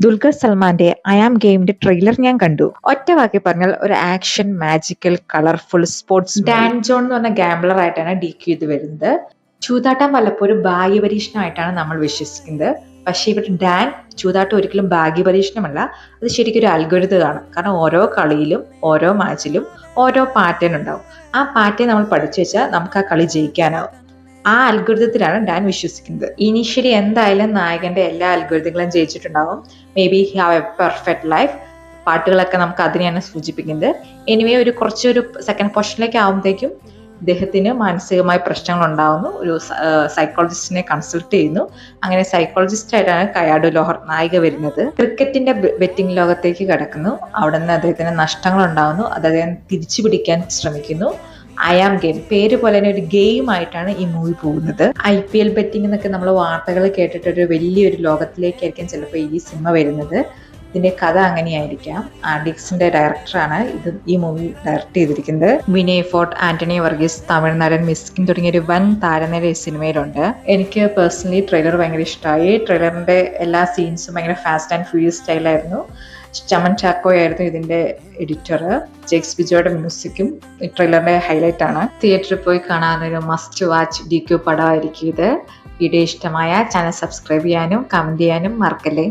ദുൽഖർ സൽമാന്റെ I am ഗെയിമിന്റെ trailer ഞാൻ കണ്ടു. ഒറ്റ വാക്കി പറഞ്ഞാൽ ഒരു action, magical, colourful sports. Dan John എന്ന് പറഞ്ഞ ഗാംബ്ലർ ആയിട്ടാണ് DQ ഇത് വരുന്നത്. ചൂതാട്ടം പലപ്പോഴും ഭാഗ്യപരീക്ഷണമായിട്ടാണ് നമ്മൾ വിശ്വസിക്കുന്നത്. പക്ഷേ ഇവിടെ ഡാൻ ചൂതാട്ടം ഒരിക്കലും ഭാഗ്യപരീക്ഷണമല്ല, അത് ശരിക്കും ഒരു അൽഗോരിതമാണ്. കാരണം ഓരോ കളിയിലും ഓരോ മാച്ചിലും ഓരോ പാറ്റേൺ ഉണ്ടാവും. ആ പാറ്റേൺ നമ്മൾ പഠിച്ചു വെച്ചാൽ നമുക്ക് ആ കളി ജയിക്കാനാവും. ആ അൽഗോരിതത്തിലാണ് ഡാൻ വിശ്വസിക്കുന്നത്. ഇനീഷ്യലി എന്തായാലും നായകന്റെ എല്ലാ അൽഗോരിതങ്ങളും ജയിച്ചിട്ടുണ്ടാവും. Maybe have a perfect life. പാട്ടുകളൊക്കെ നമുക്ക് അതിനെയാണ് സൂചിപ്പിക്കുന്നത്. എനിവേ കുറച്ചൊരു സെക്കൻഡ് പോർഷനിലേക്ക് ആകുമ്പോഴത്തേക്കും ഇദ്ദേഹത്തിന് മാനസികമായ പ്രശ്നങ്ങൾ ഉണ്ടാവുന്നു. ഒരു സൈക്കോളജിസ്റ്റിനെ കൺസൾട്ട് ചെയ്യുന്നു. അങ്ങനെ സൈക്കോളജിസ്റ്റ് ആയിട്ടാണ് കയാഡു ലോഹർ നായിക വരുന്നത്. ക്രിക്കറ്റിന്റെ ബെറ്റിംഗ് ലോകത്തേക്ക് കടക്കുന്നു. അവിടെ നിന്ന് അദ്ദേഹത്തിന് നഷ്ടങ്ങൾ ഉണ്ടാവുന്നു. അത് അദ്ദേഹം തിരിച്ചു പിടിക്കാൻ ശ്രമിക്കുന്നു. ഐ ആം ഗെയിം പേര് പോലെ തന്നെ ഒരു ഗെയിം ആയിട്ടാണ് ഈ മൂവി പോകുന്നത്. IPL ബെറ്റിംഗ് എന്നൊക്കെ നമ്മൾ വാർത്തകൾ കേട്ടിട്ടൊരു വലിയൊരു ലോകത്തിലേക്കായിരിക്കും ചിലപ്പോൾ ഈ സിനിമ വരുന്നത്. ഇതിന്റെ കഥ അങ്ങനെയായിരിക്കാം. ആർഡിക്സിന്റെ ഡയറക്ടറാണ് ഈ മൂവി ഡയറക്ട് ചെയ്തിരിക്കുന്നത്. വിനയ് ഫോർട്ട്, ആന്റണി വർഗീസ്, തമിഴ്നാടൻ മിസ്കിൻ തുടങ്ങിയ ഒരു വൻ താരനിര ഈ സിനിമയിലുണ്ട്. എനിക്ക് പേഴ്സണലി ട്രെയിലർ ഭയങ്കര ഇഷ്ടമായി. ട്രെയിലറിന്റെ എല്ലാ സീൻസും ഭയങ്കര ഫാസ്റ്റ് ആൻഡ് ഫ്യൂരിയസ് സ്റ്റൈലായിരുന്നു. ചമൻ ചാക്കോ ആയിരുന്നു ഇതിന്റെ എഡിറ്റർ. ജെക്സ് ബിജോയുടെ മ്യൂസിക്കും ഈ ട്രെയിലറിന്റെ ഹൈലൈറ്റ് ആണ്. തിയേറ്ററിൽ പോയി കാണാനൊരു മസ്റ്റ് വാച്ച് DQ പടമായിരിക്കും ഇത്. വീഡിയോ ഇഷ്ടമായ ചാനൽ സബ്സ്ക്രൈബ് ചെയ്യാനും കമന്റ് ചെയ്യാനും മറക്കല്ലേ.